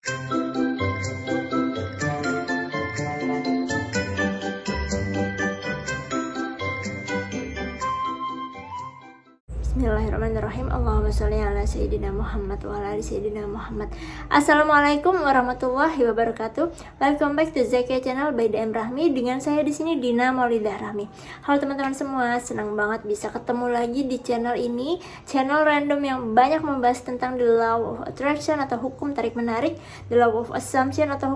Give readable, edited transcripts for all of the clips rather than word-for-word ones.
Bismillahirrahmanirrahim. Allahumma sholli ala sayyidina Muhammad wa ala ali sayyidina Muhammad. Assalamualaikum warahmatullahi wabarakatuh. Welcome back to Zakia Channel by DM Rahmi. Dengan saya di sini Dina Maulidah Rahmi. Halo teman-teman semua, senang banget bisa ketemu lagi di channel ini. Channel random yang banyak membahas tentang the law of attraction atau hukum tarik menarik, the law of assumption atau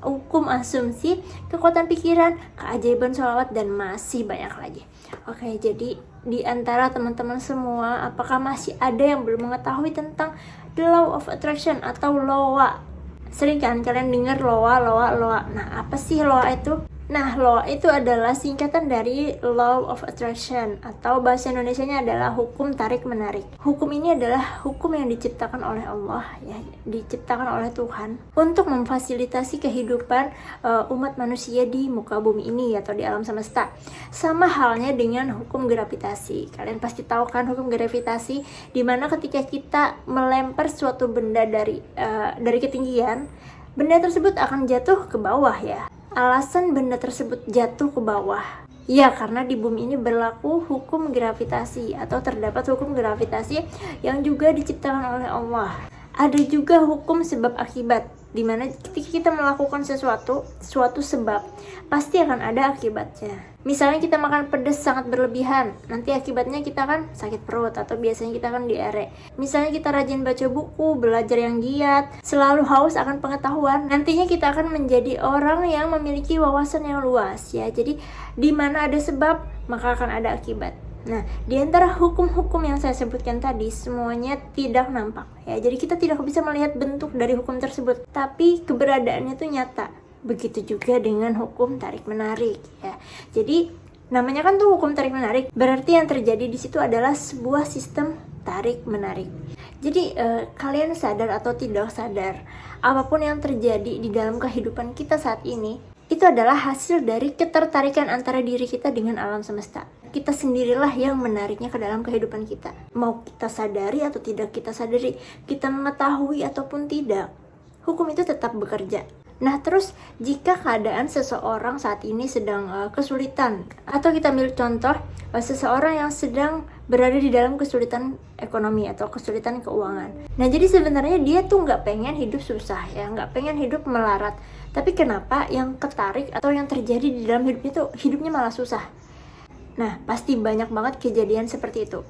hukum asumsi, kekuatan pikiran, keajaiban sholawat, dan masih banyak lagi. Oke, jadi di antara teman-teman semua, apakah masih ada yang belum mengetahui tentang the law of attraction atau LOA? Sering kan kalian dengar LOA. Nah, apa sih LOA itu? Nah, LOA itu adalah singkatan dari Law of Attraction atau bahasa Indonesianya adalah hukum tarik menarik. Hukum ini adalah hukum yang diciptakan oleh Allah, ya, diciptakan oleh Tuhan untuk memfasilitasi kehidupan umat manusia di muka bumi ini atau di alam semesta. Sama halnya dengan hukum gravitasi. Kalian pasti tahu kan hukum gravitasi, di mana ketika kita melempar suatu benda dari ketinggian, benda tersebut akan jatuh ke bawah, ya. Alasan benda tersebut jatuh ke bawah, ya karena di bumi ini berlaku hukum gravitasi atau terdapat hukum gravitasi yang juga diciptakan oleh Allah. Ada juga hukum sebab akibat, di mana ketika kita melakukan suatu sebab, pasti akan ada akibatnya. Misalnya kita makan pedas sangat berlebihan, nanti akibatnya kita kan sakit perut atau biasanya kita kan diare. Misalnya kita rajin baca buku, belajar yang giat, selalu haus akan pengetahuan, nantinya kita akan menjadi orang yang memiliki wawasan yang luas, ya. Jadi di mana ada sebab, maka akan ada akibat. Nah, di antara hukum-hukum yang saya sebutkan tadi, semuanya tidak nampak, ya. Jadi kita tidak bisa melihat bentuk dari hukum tersebut, tapi keberadaannya itu nyata. Begitu juga dengan hukum tarik menarik, ya. Jadi namanya kan tuh hukum tarik menarik, berarti yang terjadi di situ adalah sebuah sistem tarik menarik. Jadi kalian sadar atau tidak sadar, apapun yang terjadi di dalam kehidupan kita saat ini, itu adalah hasil dari ketertarikan antara diri kita dengan alam semesta. Kita sendirilah yang menariknya ke dalam kehidupan kita. Mau kita sadari atau tidak kita sadari, kita mengetahui ataupun tidak, hukum itu tetap bekerja. Nah, terus jika keadaan seseorang saat ini sedang kesulitan, atau kita ambil contoh seseorang yang sedang berada di dalam kesulitan ekonomi atau kesulitan keuangan. Nah, jadi sebenarnya dia tuh nggak pengen hidup susah, ya, nggak pengen hidup melarat. Tapi kenapa yang ketarik atau yang terjadi di dalam hidupnya tuh hidupnya malah susah? Nah, pasti banyak banget kejadian seperti itu.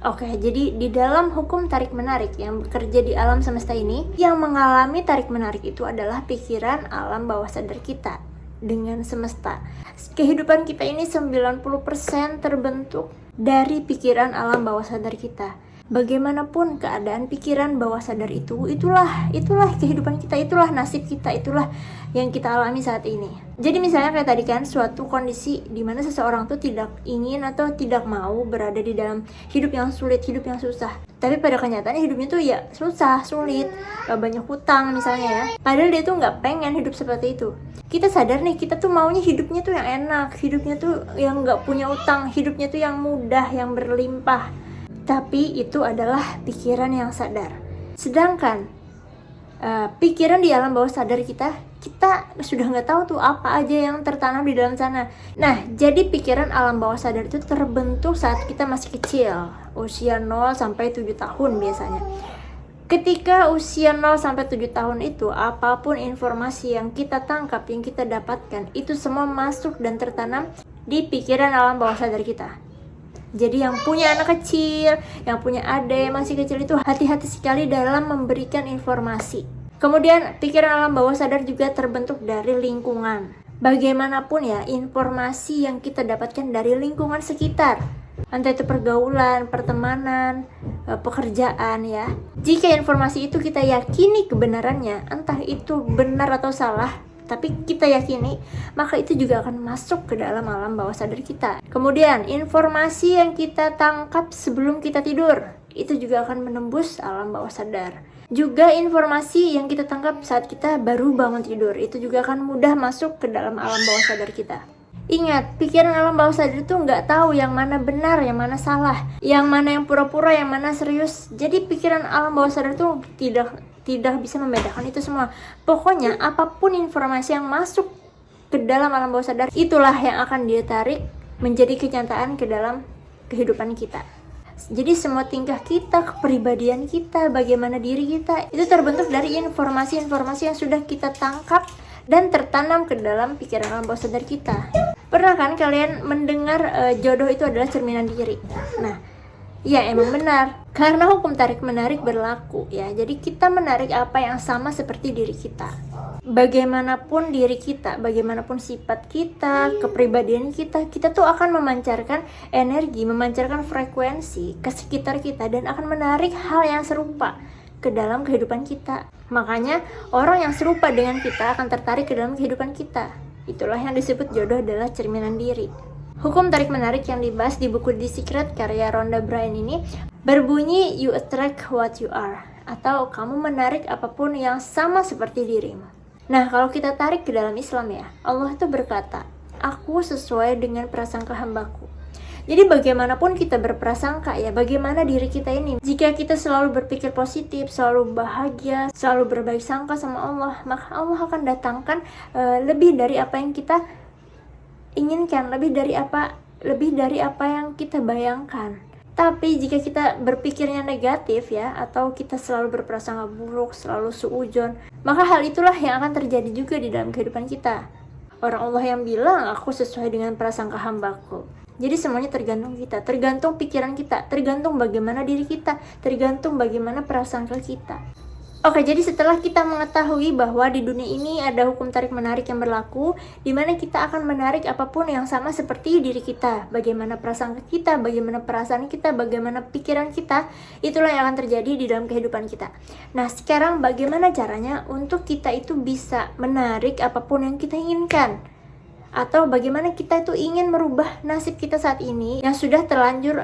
Oke, jadi di dalam hukum tarik-menarik yang bekerja di alam semesta ini, yang mengalami tarik-menarik itu adalah pikiran alam bawah sadar kita dengan semesta. Kehidupan kita ini 90% terbentuk dari pikiran alam bawah sadar kita. Bagaimanapun keadaan pikiran bawah sadar itulah kehidupan kita, itulah nasib kita, itulah yang kita alami saat ini. Jadi misalnya kayak tadi kan, suatu kondisi di mana seseorang tuh tidak ingin atau tidak mau berada di dalam hidup yang sulit, hidup yang susah. Tapi pada kenyataannya hidupnya tuh ya susah, sulit, banyak hutang misalnya, ya. Padahal dia tuh nggak pengen hidup seperti itu. Kita sadar nih, kita tuh maunya hidupnya tuh yang enak, hidupnya tuh yang nggak punya utang, hidupnya tuh yang mudah, yang berlimpah. Tapi itu adalah pikiran yang sadar. Sedangkan pikiran di alam bawah sadar kita sudah nggak tahu tuh apa aja yang tertanam di dalam sana. Nah, jadi pikiran alam bawah sadar itu terbentuk saat kita masih kecil, usia 0 sampai 7 tahun biasanya. Ketika usia 0 sampai 7 tahun itu, apapun informasi yang kita tangkap, yang kita dapatkan, itu semua masuk dan tertanam di pikiran alam bawah sadar kita. Jadi yang punya anak kecil, yang punya adik masih kecil itu hati-hati sekali dalam memberikan informasi. Kemudian pikiran alam bawah sadar juga terbentuk dari lingkungan. Bagaimanapun ya, informasi yang kita dapatkan dari lingkungan sekitar, entah itu pergaulan, pertemanan, pekerjaan, ya. Jika informasi itu kita yakini kebenarannya, entah itu benar atau salah, tapi kita yakini, maka itu juga akan masuk ke dalam alam bawah sadar kita. Kemudian informasi yang kita tangkap sebelum kita tidur, itu juga akan menembus alam bawah sadar. Juga informasi yang kita tangkap saat kita baru bangun tidur, itu juga akan mudah masuk ke dalam alam bawah sadar kita. Ingat, pikiran alam bawah sadar itu nggak tahu yang mana benar, yang mana salah, yang mana yang pura-pura, yang mana serius. Jadi pikiran alam bawah sadar itu tidak bisa membedakan itu semua. Pokoknya apapun informasi yang masuk ke dalam alam bawah sadar, itulah yang akan dia tarik menjadi kenyataan ke dalam kehidupan kita. Jadi semua tingkah kita, kepribadian kita, bagaimana diri kita, itu terbentuk dari informasi-informasi yang sudah kita tangkap dan tertanam ke dalam pikiran alam bawah sadar kita. Pernah kan kalian mendengar jodoh itu adalah cerminan diri? Nah, ya emang benar, karena hukum tarik menarik berlaku ya. Jadi kita menarik apa yang sama seperti diri kita. Bagaimanapun diri kita, bagaimanapun sifat kita, kepribadian kita tuh akan memancarkan energi, memancarkan frekuensi ke sekitar kita dan akan menarik hal yang serupa ke dalam kehidupan kita. Makanya orang yang serupa dengan kita akan tertarik ke dalam kehidupan kita. Itulah yang disebut jodoh adalah cerminan diri. Hukum tarik menarik yang dibahas di buku The Secret karya Rhonda Byrne ini berbunyi you attract what you are, atau kamu menarik apapun yang sama seperti dirimu. Nah, kalau kita tarik ke dalam Islam ya, Allah itu berkata, aku sesuai dengan prasangka hambaku. Jadi bagaimanapun kita berprasangka ya, bagaimana diri kita ini, jika kita selalu berpikir positif, selalu bahagia, selalu berbaik sangka sama Allah, maka Allah akan datangkan lebih dari apa yang kita inginkan, lebih dari apa yang kita bayangkan. Tapi jika kita berpikirnya negatif ya, atau kita selalu berprasangka buruk, selalu suudzon, maka hal itulah yang akan terjadi juga di dalam kehidupan kita. Orang Allah yang bilang, aku sesuai dengan prasangka hambaku. Jadi semuanya tergantung kita, tergantung pikiran kita, tergantung bagaimana diri kita, tergantung bagaimana prasangka kita. Oke, jadi setelah kita mengetahui bahwa di dunia ini ada hukum tarik menarik yang berlaku, di mana kita akan menarik apapun yang sama seperti diri kita. Bagaimana prasangka kita, bagaimana perasaan kita, bagaimana pikiran kita, itulah yang akan terjadi di dalam kehidupan kita. Nah, sekarang bagaimana caranya untuk kita itu bisa menarik apapun yang kita inginkan? Atau bagaimana kita itu ingin merubah nasib kita saat ini yang sudah terlanjur,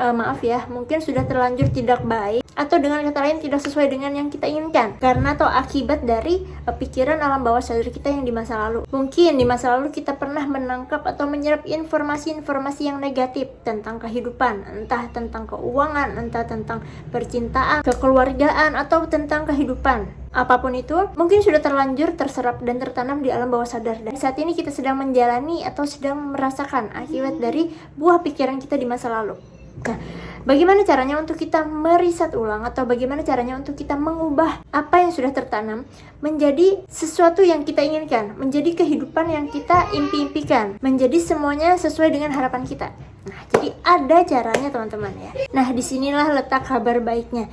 mungkin sudah terlanjur tidak baik, atau dengan kata lain tidak sesuai dengan yang kita inginkan karena atau akibat dari pikiran alam bawah sadar kita yang di masa lalu. Mungkin di masa lalu kita pernah menangkap atau menyerap informasi-informasi yang negatif tentang kehidupan, entah tentang keuangan, entah tentang percintaan, kekeluargaan, atau tentang kehidupan. Apapun itu, mungkin sudah terlanjur terserap dan tertanam di alam bawah sadar. Dan saat ini kita sedang menjalani atau sedang merasakan akibat dari buah pikiran kita di masa lalu. Nah, bagaimana caranya untuk kita meriset ulang atau bagaimana caranya untuk kita mengubah apa yang sudah tertanam menjadi sesuatu yang kita inginkan, menjadi kehidupan yang kita impi-impikan, menjadi semuanya sesuai dengan harapan kita. Nah, jadi ada caranya teman-teman ya. Nah, disinilah letak kabar baiknya.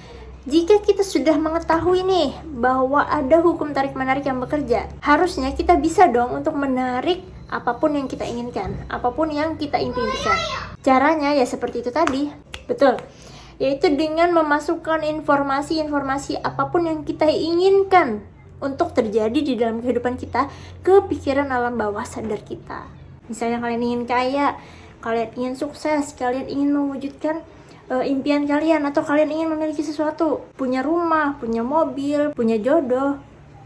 Jika kita sudah mengetahui nih bahwa ada hukum tarik-menarik yang bekerja, harusnya kita bisa dong untuk menarik apapun yang kita inginkan, apapun yang kita impikan. Caranya ya seperti itu tadi, betul, yaitu dengan memasukkan informasi-informasi apapun yang kita inginkan untuk terjadi di dalam kehidupan kita ke pikiran alam bawah sadar kita. Misalnya kalian ingin kaya, kalian ingin sukses, kalian ingin mewujudkan impian kalian, atau kalian ingin memiliki sesuatu, punya rumah, punya mobil, punya jodoh,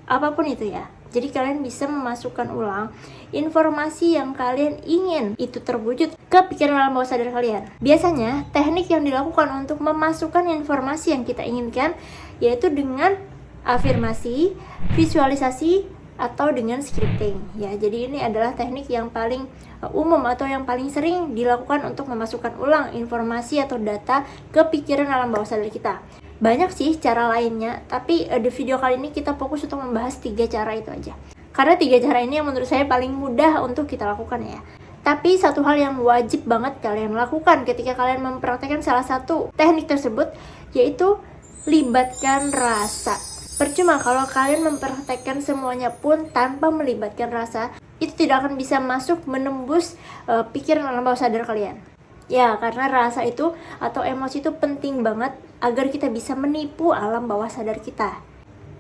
apapun itu ya. Jadi kalian bisa memasukkan ulang informasi yang kalian ingin itu terwujud ke pikiran alam bawah sadar kalian. Biasanya teknik yang dilakukan untuk memasukkan informasi yang kita inginkan yaitu dengan afirmasi, visualisasi, atau dengan scripting ya. Jadi ini adalah teknik yang paling umum atau yang paling sering dilakukan untuk memasukkan ulang informasi atau data ke pikiran alam bawah sadar kita. Banyak sih cara lainnya, tapi di video kali ini kita fokus untuk membahas 3 cara itu aja. Karena 3 cara ini yang menurut saya paling mudah untuk kita lakukan ya. Tapi satu hal yang wajib banget kalian lakukan ketika kalian mempraktekkan salah satu teknik tersebut, yaitu libatkan rasa. Percuma kalau kalian mempraktekkan semuanya pun tanpa melibatkan rasa, itu tidak akan bisa masuk menembus pikiran alam bawah sadar kalian. Ya, karena rasa itu atau emosi itu penting banget agar kita bisa menipu alam bawah sadar kita.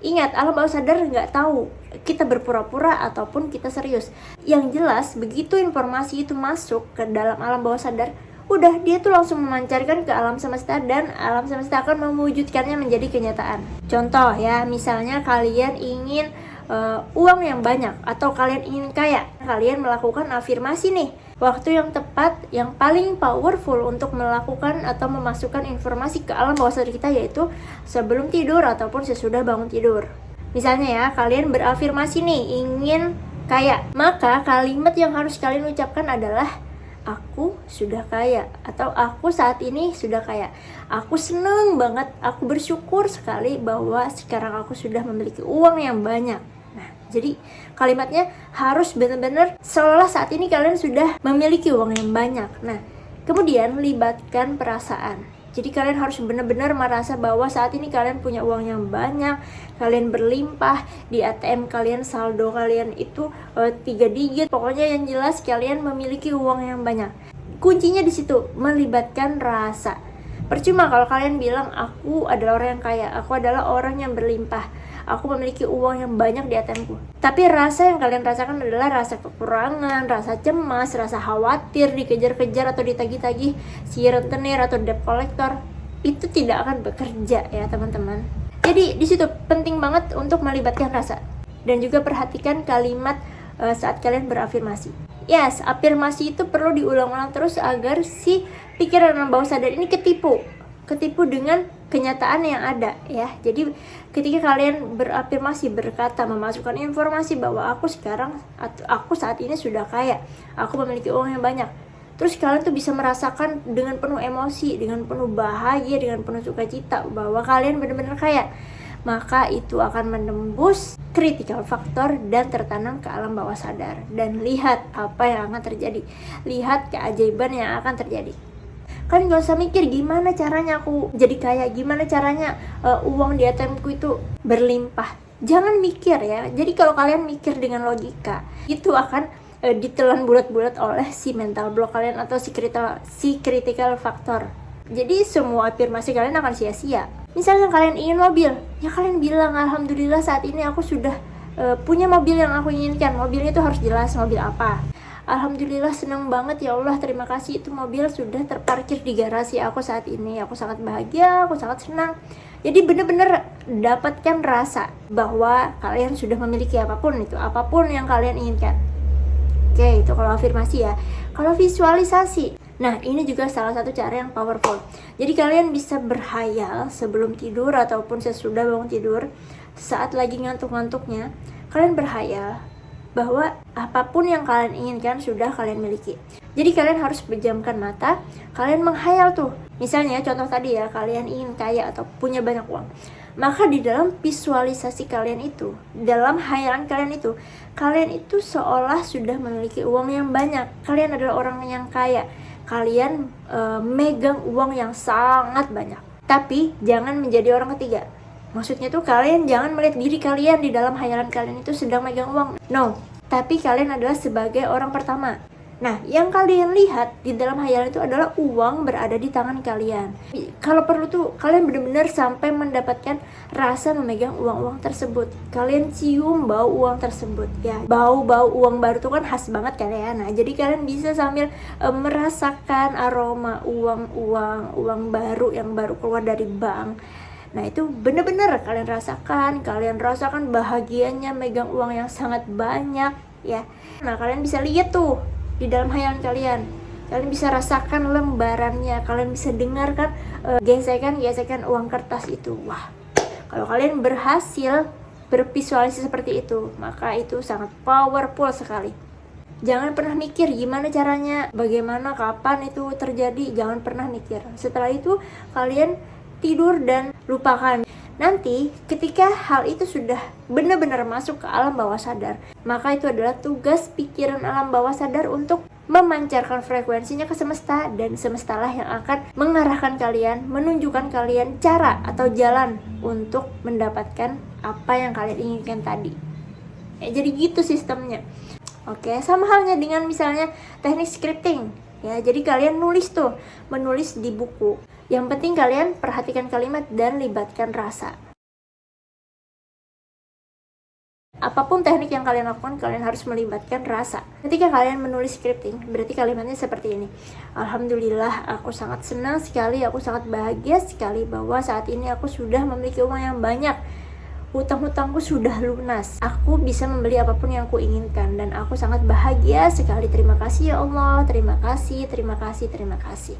Ingat, alam bawah sadar nggak tahu kita berpura-pura ataupun kita serius. Yang jelas, begitu informasi itu masuk ke dalam alam bawah sadar, udah dia tuh langsung memancarkan ke alam semesta dan alam semesta akan mewujudkannya menjadi kenyataan. Contoh ya, misalnya kalian ingin uang yang banyak atau kalian ingin kaya, kalian melakukan afirmasi nih. Waktu yang tepat, yang paling powerful untuk melakukan atau memasukkan informasi ke alam bawah sadar kita yaitu sebelum tidur ataupun sesudah bangun tidur. Misalnya ya, kalian berafirmasi nih, ingin kaya. Maka kalimat yang harus kalian ucapkan adalah aku sudah kaya, atau aku saat ini sudah kaya. Aku seneng banget, aku bersyukur sekali bahwa sekarang aku sudah memiliki uang yang banyak. Nah, jadi kalimatnya harus benar-benar seolah saat ini kalian sudah memiliki uang yang banyak. Nah, kemudian libatkan perasaan. Jadi kalian harus benar-benar merasa bahwa saat ini kalian punya uang yang banyak, kalian berlimpah, di ATM kalian saldo kalian itu 3 digit. Pokoknya yang jelas kalian memiliki uang yang banyak. Kuncinya di situ, melibatkan rasa. Percuma kalau kalian bilang aku adalah orang yang kaya, aku adalah orang yang berlimpah, aku memiliki uang yang banyak di ATM-ku. Tapi rasa yang kalian rasakan adalah rasa kekurangan, rasa cemas, rasa khawatir, dikejar-kejar atau ditagih-tagih si rentenir atau debt collector. Itu tidak akan bekerja ya teman-teman. Jadi di situ penting banget untuk melibatkan rasa. Dan juga perhatikan kalimat saat kalian berafirmasi. Yes, afirmasi itu perlu diulang-ulang terus agar si pikiran alam bawah sadar ini ketipu dengan kenyataan yang ada ya. Jadi ketika kalian berafirmasi, berkata, memasukkan informasi bahwa aku saat ini sudah kaya, aku memiliki uang yang banyak, terus kalian tuh bisa merasakan dengan penuh emosi, dengan penuh bahagia, dengan penuh sukacita bahwa kalian benar-benar kaya, maka itu akan menembus critical factor dan tertanam ke alam bawah sadar. Dan lihat apa yang akan terjadi, lihat keajaiban yang akan terjadi. Kalian gak usah mikir gimana caranya aku jadi kaya, gimana caranya uang di ATM-ku itu berlimpah. Jangan mikir ya. Jadi kalau kalian mikir dengan logika, itu akan ditelan bulat-bulat oleh si mental block kalian atau si critical factor. Jadi semua afirmasi kalian akan sia-sia. Misalnya kalian ingin mobil, ya kalian bilang alhamdulillah saat ini aku sudah punya mobil yang aku inginkan. Mobilnya itu harus jelas mobil apa. Alhamdulillah senang banget ya Allah, terima kasih itu mobil sudah terparkir di garasi aku saat ini. Aku sangat bahagia, aku sangat senang. Jadi benar-benar dapatkan rasa bahwa kalian sudah memiliki apapun yang kalian inginkan. Oke, itu kalau afirmasi ya. Kalau visualisasi, nah ini juga salah satu cara yang powerful. Jadi kalian bisa berhayal sebelum tidur ataupun sesudah bangun tidur. Saat lagi ngantuk-ngantuknya, kalian berhayal bahwa apapun yang kalian inginkan sudah kalian miliki. Jadi kalian harus pejamkan mata, kalian menghayal tuh. Misalnya contoh tadi ya, kalian ingin kaya atau punya banyak uang. Maka di dalam visualisasi kalian itu, dalam hayalan kalian itu seolah sudah memiliki uang yang banyak. Kalian adalah orang yang kaya. Kalian megang uang yang sangat banyak. Tapi jangan menjadi orang ketiga. Maksudnya tuh kalian jangan melihat diri kalian di dalam hayalan kalian itu sedang megang uang. No, tapi kalian adalah sebagai orang pertama. Nah, yang kalian lihat di dalam hayalan itu adalah uang berada di tangan kalian. Kalau perlu tuh kalian benar-benar sampai mendapatkan rasa memegang uang-uang tersebut. Kalian cium bau uang tersebut ya. Bau-bau uang baru tuh kan khas banget kan ya. Nah, jadi kalian bisa sambil merasakan aroma uang baru yang baru keluar dari bank. Nah itu benar-benar kalian rasakan bahagianya megang uang yang sangat banyak ya. Nah kalian bisa lihat tuh di dalam hayalan kalian bisa rasakan lembarannya, kalian bisa dengarkan gesekan uang kertas itu. Wah, kalau kalian berhasil bervisualisasi seperti itu, maka itu sangat powerful sekali. Jangan pernah mikir gimana caranya, bagaimana, kapan itu terjadi, jangan pernah mikir. Setelah itu kalian tidur dan lupakan. Nanti ketika hal itu sudah benar-benar masuk ke alam bawah sadar, maka itu adalah tugas pikiran alam bawah sadar untuk memancarkan frekuensinya ke semesta, dan semestalah yang akan mengarahkan kalian, menunjukkan kalian cara atau jalan untuk mendapatkan apa yang kalian inginkan tadi. Jadi gitu sistemnya. Oke, sama halnya dengan misalnya teknik scripting. Ya, jadi kalian menulis di buku. Yang penting kalian perhatikan kalimat dan libatkan rasa. Apapun teknik yang kalian lakukan, kalian harus melibatkan rasa. Ketika kalian menulis scripting, berarti kalimatnya seperti ini. Alhamdulillah, aku sangat senang sekali, aku sangat bahagia sekali bahwa saat ini aku sudah memiliki uang yang banyak. hutang-hutangku sudah lunas, aku bisa membeli apapun yang aku inginkan, dan aku sangat bahagia sekali. Terima kasih ya Allah, terima kasih, terima kasih, terima kasih.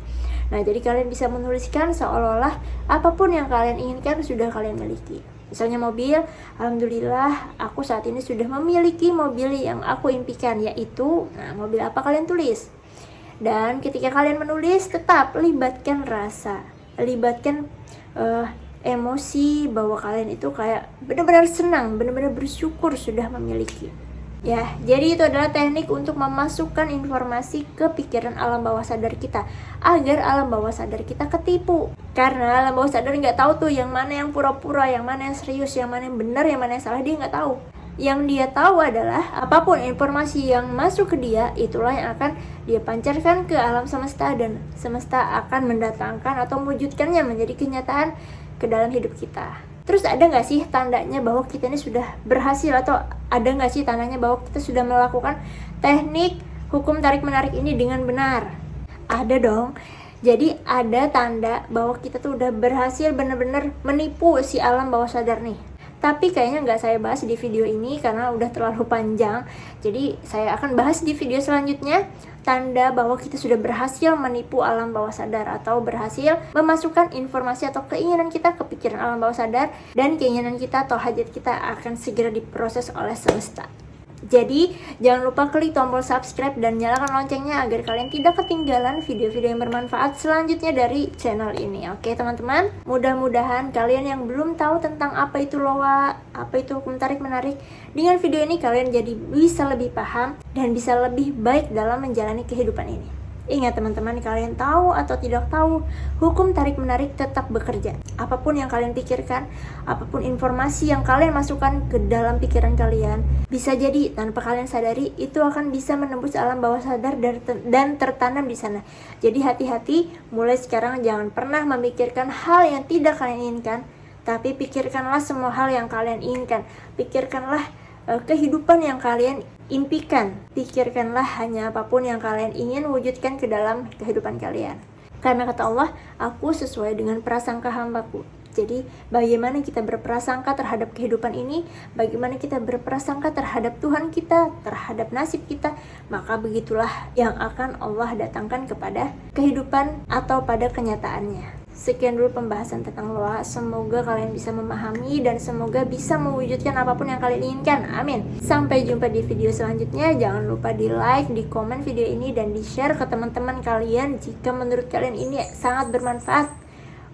Nah, jadi kalian bisa menuliskan seolah-olah apapun yang kalian inginkan sudah kalian miliki. Misalnya mobil, alhamdulillah aku saat ini sudah memiliki mobil yang aku impikan, yaitu, nah, mobil apa kalian tulis. Dan ketika kalian menulis, tetap libatkan rasa, libatkan emosi bahwa kalian itu kayak benar-benar senang, benar-benar bersyukur sudah memiliki. Ya, jadi itu adalah teknik untuk memasukkan informasi ke pikiran alam bawah sadar kita, agar alam bawah sadar kita ketipu. Karena alam bawah sadar nggak tahu tuh yang mana yang pura-pura, yang mana yang serius, yang mana yang benar, yang mana yang salah, dia nggak tahu. Yang dia tahu adalah apapun informasi yang masuk ke dia, itulah yang akan dia pancarkan ke alam semesta, dan semesta akan mendatangkan atau mewujudkannya menjadi kenyataan ke dalam hidup kita. Terus ada nggak sih tandanya bahwa kita ini sudah berhasil, atau ada nggak sih tandanya bahwa kita sudah melakukan teknik hukum tarik-menarik ini dengan benar? Ada dong. Jadi ada tanda bahwa kita tuh udah berhasil benar-benar menipu si alam bawah sadar nih. Tapi kayaknya nggak saya bahas di video ini karena udah terlalu panjang. Jadi saya akan bahas di video selanjutnya tanda bahwa kita sudah berhasil menipu alam bawah sadar, atau berhasil memasukkan informasi atau keinginan kita ke pikiran alam bawah sadar, dan keinginan kita atau hajat kita akan segera diproses oleh semesta. Jadi jangan lupa klik tombol subscribe dan nyalakan loncengnya agar kalian tidak ketinggalan video-video yang bermanfaat selanjutnya dari channel ini. Oke teman-teman, mudah-mudahan kalian yang belum tahu tentang apa itu loa, apa itu hukum tarik menarik, dengan video ini kalian jadi bisa lebih paham dan bisa lebih baik dalam menjalani kehidupan ini. Ingat teman-teman, kalian tahu atau tidak tahu, hukum tarik menarik tetap bekerja. Apapun yang kalian pikirkan, apapun informasi yang kalian masukkan ke dalam pikiran kalian, bisa jadi tanpa kalian sadari itu akan bisa menembus alam bawah sadar dan tertanam di sana. Jadi hati-hati, mulai sekarang jangan pernah memikirkan hal yang tidak kalian inginkan, tapi pikirkanlah semua hal yang kalian inginkan. Pikirkanlah kehidupan yang kalian impikan. Pikirkanlah hanya apapun yang kalian ingin wujudkan ke dalam kehidupan kalian. Karena kata Allah, aku sesuai dengan prasangka hambaku. Jadi bagaimana kita berprasangka terhadap kehidupan ini, bagaimana kita berprasangka terhadap Tuhan kita, terhadap nasib kita, maka begitulah yang akan Allah datangkan kepada kehidupan atau pada kenyataannya. Sekian dulu pembahasan tentang loa. Semoga kalian bisa memahami dan semoga bisa mewujudkan apapun yang kalian inginkan. Amin. Sampai jumpa di video selanjutnya. Jangan lupa di like, di komen video ini, dan di share ke teman-teman kalian jika menurut kalian ini sangat bermanfaat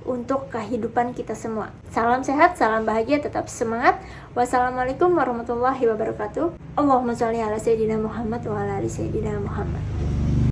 untuk kehidupan kita semua. Salam sehat, salam bahagia, tetap semangat. Wassalamualaikum warahmatullahi wabarakatuh. Allahumma sholli ala sayyidina Muhammad wa ala ali sayyidina Muhammad.